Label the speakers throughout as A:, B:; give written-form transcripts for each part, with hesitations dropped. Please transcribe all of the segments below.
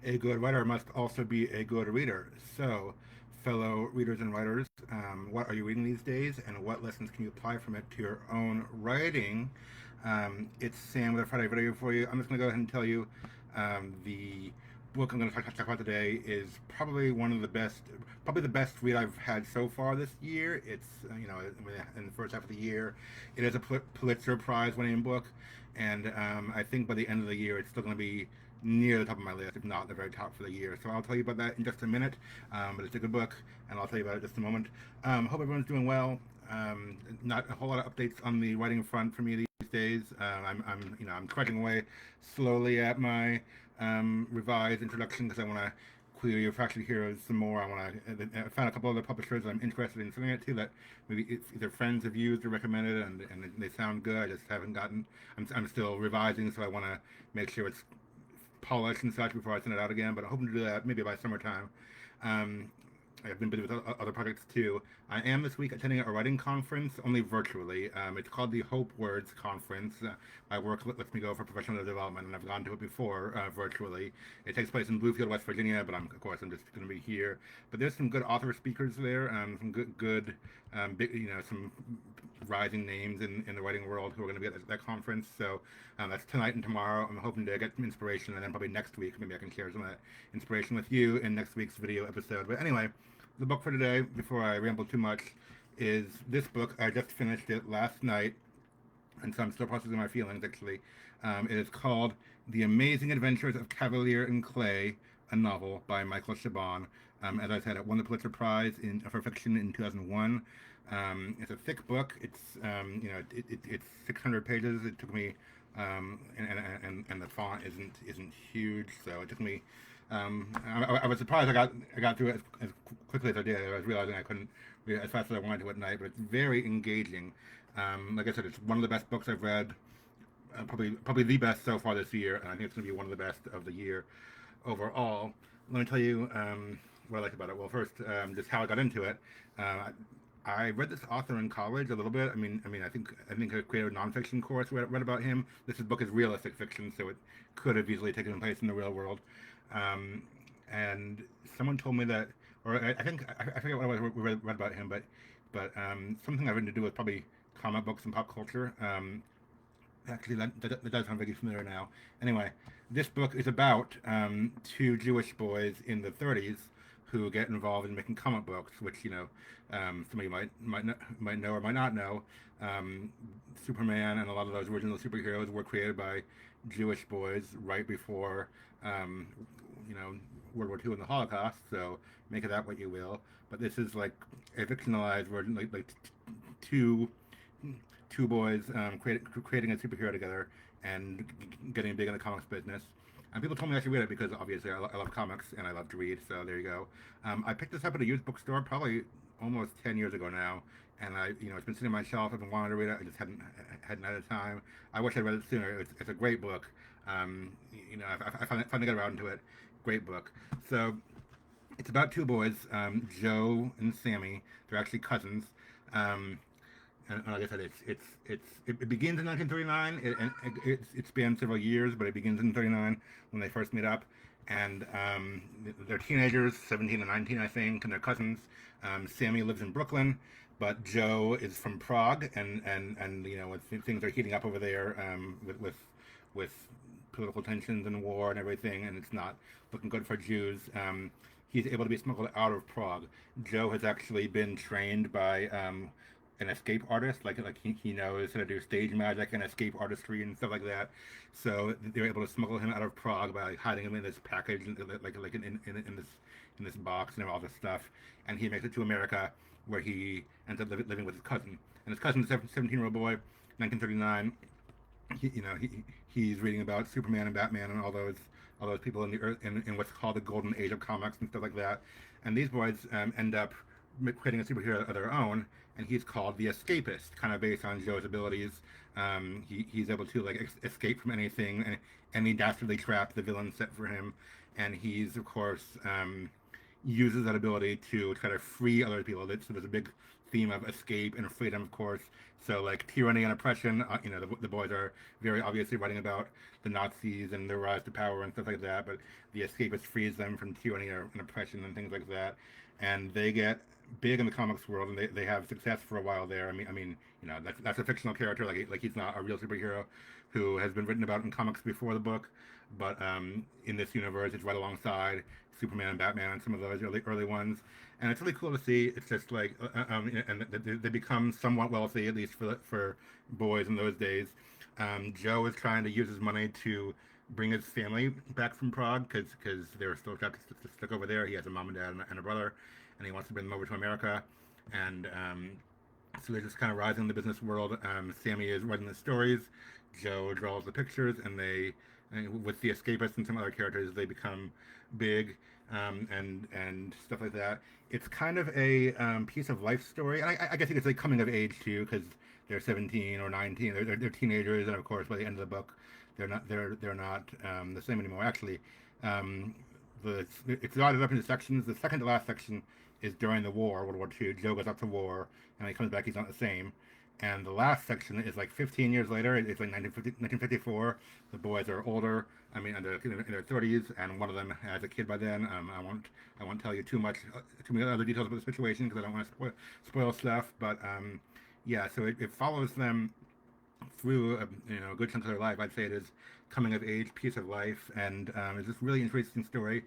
A: A good writer must also be a good reader. So, fellow readers and writers, what are you reading these days, and what lessons can you apply from it to your own writing? It's Sam with a Friday video for you. I'm just going to go ahead and tell you the book I'm going to talk about today is probably one of the best, probably the best read I've had so far this year. It's, in the first half of the year, it is a Pulitzer Prize winning book, and I think by the end of the year, it's still going to be near the top of my list, if not the very top for the year. So I'll tell you about that in just a minute. But it's a good book, and I'll tell you about it in just a moment. Hope everyone's doing well. Not a whole lot of updates on the writing front for me these days. I'm trudging away slowly at my revised introduction because I want to queer your fractured heroes some more. I found a couple other publishers that I'm interested in sending it to that maybe either friends have used or recommended, and they sound good. I just haven't gotten. I'm still revising, so I want to make sure it's polish and such before I send it out again. But I'm hoping to do that maybe by summertime. Um, I've been busy with other projects too. I am this week attending a writing conference, only virtually. It's called the Hope Words Conference. My work lets me go for professional development, and I've gone to it before virtually. It takes place in Bluefield, West Virginia, but of course I'm just going to be here. But there's some good author speakers there, some good, big, some rising names in the writing world who are going to be at that conference. So that's tonight and tomorrow. I'm hoping to get some inspiration, and then probably next week maybe I can share some of that inspiration with you in next week's video episode. But anyway, the book for today, before I ramble too much, is this book. I just finished it last night, and so I'm still processing my feelings, actually. It is called The Amazing Adventures of Kavalier and Clay, a novel by Michael Chabon. As I said, it won the Pulitzer Prize for fiction in 2001. It's a thick book. It's 600 pages. It took me, and the font isn't huge, so it took me. I was surprised I got through it as quickly as I did. I was realizing I couldn't read it as fast as I wanted to at night, but it's very engaging. Like I said, it's one of the best books I've read, probably the best so far this year, and I think it's going to be one of the best of the year overall. Let me tell you what I like about it. Well, first, just how I got into it. I read this author in college a little bit. I think I created a nonfiction course read about him. This book is realistic fiction, so it could have easily taken place in the real world. And someone told me that, or I forget what I read about him, but something having to do with probably comic books and pop culture. Actually, that does sound very familiar now. Anyway, this book is about two Jewish boys in the 30s who get involved in making comic books, which some of you might know or might not know. Superman and a lot of those original superheroes were created by Jewish boys right before um, World War II and the Holocaust. So make of that what you will. But this is like a fictionalized version, like two boys creating a superhero together and getting big in the comics business. And people told me I should read it because obviously I love comics and I love to read. So there you go. I picked this up at a used bookstore probably almost 10 years ago now, and it's been sitting on my shelf. I've been wanting to read it. I just hadn't had the time. I wish I read it sooner. It's a great book. I finally got around to it. Great book. So it's about two boys, Joe and Sammy. They're actually cousins. And like I said, it begins in 1939. It spans several years, but it begins in 39 when they first meet up, and they're teenagers, 17 and 19, I think, and they're cousins. Sammy lives in Brooklyn, but Joe is from Prague, and things are heating up over there with political tensions and war and everything, and it's not looking good for Jews. He's able to be smuggled out of Prague. Joe has actually been trained by an escape artist, like he knows how to do stage magic and escape artistry and stuff like that. So they're able to smuggle him out of Prague by hiding him in this package, like in this box and all this stuff. And he makes it to America, where he ends up living with his cousin. And his cousin's a 17-year-old boy, 1939. He's reading about Superman and Batman and all those people in the earth in what's called the golden age of comics and stuff like that. And these boys end up creating a superhero of their own, and he's called the Escapist, kind of based on Joe's abilities. He's able to escape from anything, any dastardly trap the villain set for him, and he's of course uses that ability to try to free other people. So there's a big theme of escape and freedom, of course. So like tyranny and oppression, the boys are very obviously writing about the Nazis and their rise to power and stuff like that. But the escapist frees them from tyranny and oppression and things like that, and they get big in the comics world, and they have success for a while there. That's a fictional character, like he's not a real superhero who has been written about in comics before the book, but in this universe, it's right alongside Superman and Batman and some of those early ones, and it's really cool to see. It's just like, and they become somewhat wealthy, at least for boys in those days. Joe is trying to use his money to bring his family back from Prague because they're still trapped stuck over there. He has a mom and dad and a brother, and he wants to bring them over to America. And so they're just kind of rising in the business world. Sammy is writing the stories, Joe draws the pictures, and with the escapists and some other characters, they become big, and stuff like that. It's kind of a piece of life story, and I guess you could say coming of age too, because they're 17 or 19. They're teenagers, and of course, by the end of the book, they're not the same anymore. Actually, um, it's divided up into sections. The second to last section is during the war, World War II. Joe goes up to war, and when he comes back, he's not the same. And the last section is like 15 years later. It's like 1954. The boys are older. In their 30s, and one of them has a kid by then. I won't tell you too many other details about the situation because I don't want to spoil stuff. But yeah, so it follows them through a good chunk of their life. I'd say it is coming of age piece of life, and it's this really interesting story.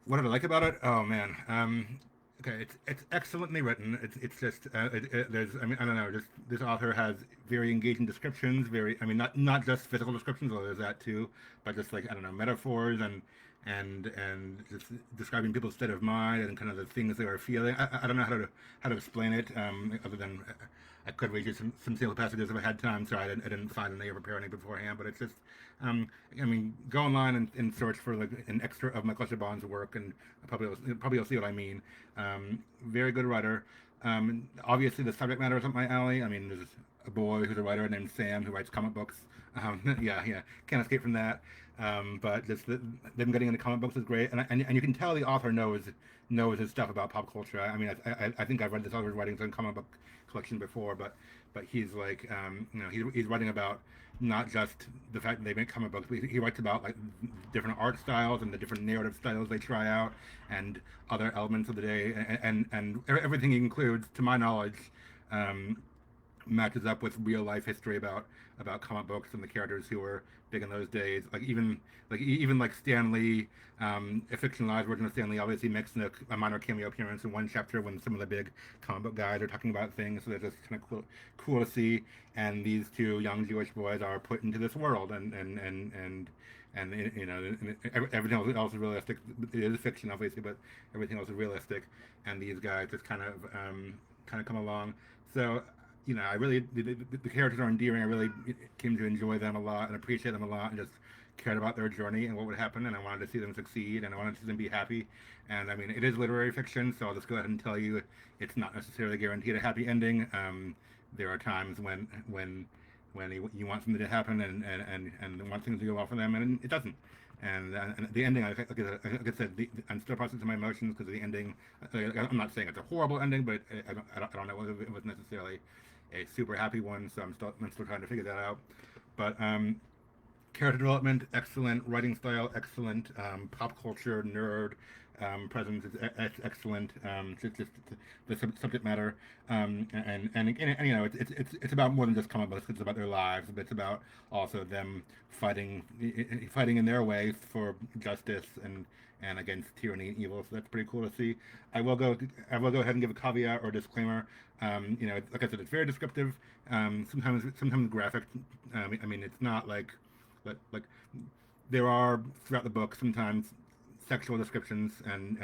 A: What did I like about it? Oh man. Okay, it's excellently written. It's just there's I don't know. Just this author has very engaging descriptions. Very not just physical descriptions, although there's that too, but just like I don't know, metaphors and just describing people's state of mind and kind of the things they are feeling. I don't know how to explain it, other than I could read you some sample passages if I had time. So I didn't find any or prepare any beforehand. But it's just go online and search for like an extra of Michael Chabon's work, and probably you'll see what I mean. Very good writer. Obviously, the subject matter is up my alley. There's a boy who's a writer named Sam who writes comic books. Yeah, can't escape from that. But just them getting into comic books is great, and you can tell the author knows his stuff about pop culture. I think I've read this author's writings on comic book collection before, but he's like he's writing about not just the fact that they make comic books, but he writes about like different art styles and the different narrative styles they try out and other elements of the day, and everything he includes, to my knowledge, matches up with real life history about comic books and the characters who were big in those days. Even like Stan Lee, a fictionalized version of Stan Lee, obviously makes a minor cameo appearance in one chapter when some of the big comic book guys are talking about things. So that's just kind of cool to see. And these two young Jewish boys are put into this world, and everything else is realistic. It is fiction, obviously, but everything else is realistic. And these guys just kind of come along. So I really the characters are endearing. I really came to enjoy them a lot and appreciate them a lot, and just cared about their journey and what would happen. And I wanted to see them succeed, and I wanted to see them be happy. And it is literary fiction, so I'll just go ahead and tell you it's not necessarily guaranteed a happy ending. There are times when you want something to happen and want things to go well for them, and it doesn't. And the ending, like I said, I'm still processing my emotions because the ending. I'm not saying it's a horrible ending, but I don't know whether it was necessarily a super happy one. So I'm still trying to figure that out. But character development, excellent. Writing style, excellent. Pop culture nerd presence is excellent. Just the subject matter, it's about more than just comic books. It's about their lives. It's about also them fighting in their way for justice and against tyranny and evil. So that's pretty cool to see. I will go ahead and give a caveat or a disclaimer. Like I said, it's very descriptive. Sometimes graphic. It's not like there are throughout the book sometimes sexual descriptions and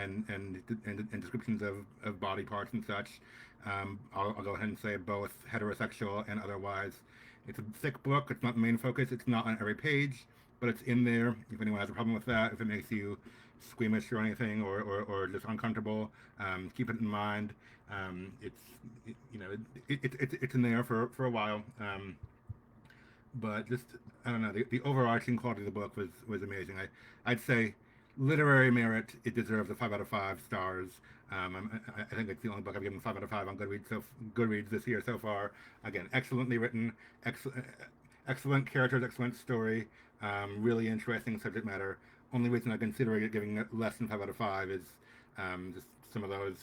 A: descriptions of body parts and such. I'll go ahead and say both heterosexual and otherwise. It's a thick book. It's not the main focus. It's not on every page, but it's in there. If anyone has a problem with that, if it makes you squeamish or anything, or just uncomfortable, keep it in mind. It's in there for a while. But just I don't know, the overarching quality of the book was amazing. I'd say literary merit, it deserves a 5 out of 5 stars. I think it's the only book I've given 5 out of 5 on Goodreads this year so far. Again, excellently written, excellent characters, excellent story, really interesting subject matter. Only reason I consider it giving it less than 5 out of 5 is just some of those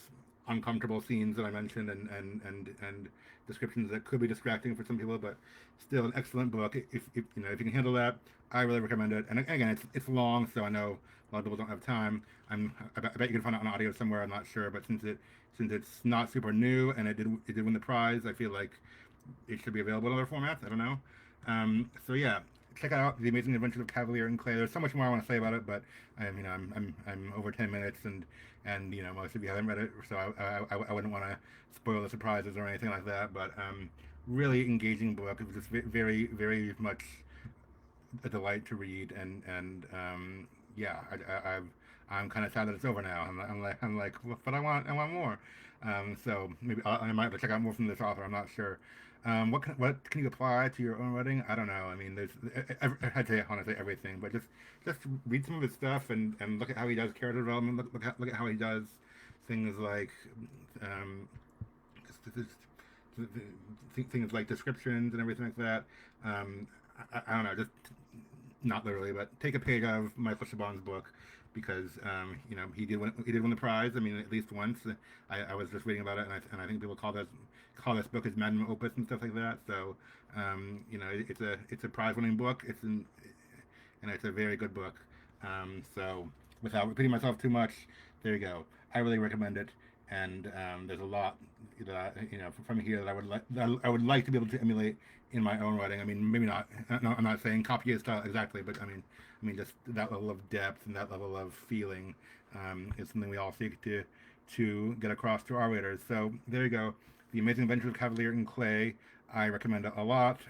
A: uncomfortable scenes that I mentioned and descriptions that could be distracting for some people, but still an excellent book. If if you can handle that, I really recommend it. And again, it's long, so I know a lot of people don't have time. I bet you can find it on audio somewhere. I'm not sure, but since it's not super new and it did win the prize, I feel like it should be available in other formats. I don't know. So yeah, check out The Amazing Adventures of Kavalier and Clay. There's so much more I want to say about it, but I'm over 10 minutes, and most of you haven't read it, so I wouldn't want to spoil the surprises or anything like that. But really engaging book. It was just very very much a delight to read, and yeah, I'm kind of sad that it's over now. I'm like, well, but I want more. So maybe I might have to check out more from this author. I'm not sure. What can you apply to your own writing? I don't know. I mean, I'd say honestly everything, but just read some of his stuff and look at how he does character development. Look at how he does things like um, things like descriptions and everything like that. Um, I don't know, just not literally, but take a page out of Michael Chabon's book because he did win the prize. I mean, at least once. I was just reading about it, and I think people call this book his magnum opus and stuff like that. So it's a prize winning book. And it's a very good book. So without repeating myself too much, there you go. I really recommend it, and there's a lot that from here that I would like to be able to emulate in my own writing. I mean, maybe not. No, I'm not saying copy his style exactly, but I mean, just that level of depth and that level of feeling is something we all seek to get across to our readers. So there you go. The Amazing Adventures of Kavalier and Clay. I recommend it a lot.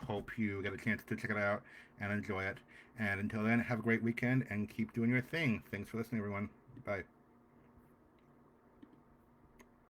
A: Hope you get a chance to check it out and enjoy it. And until then, have a great weekend and keep doing your thing. Thanks for listening, everyone. Bye.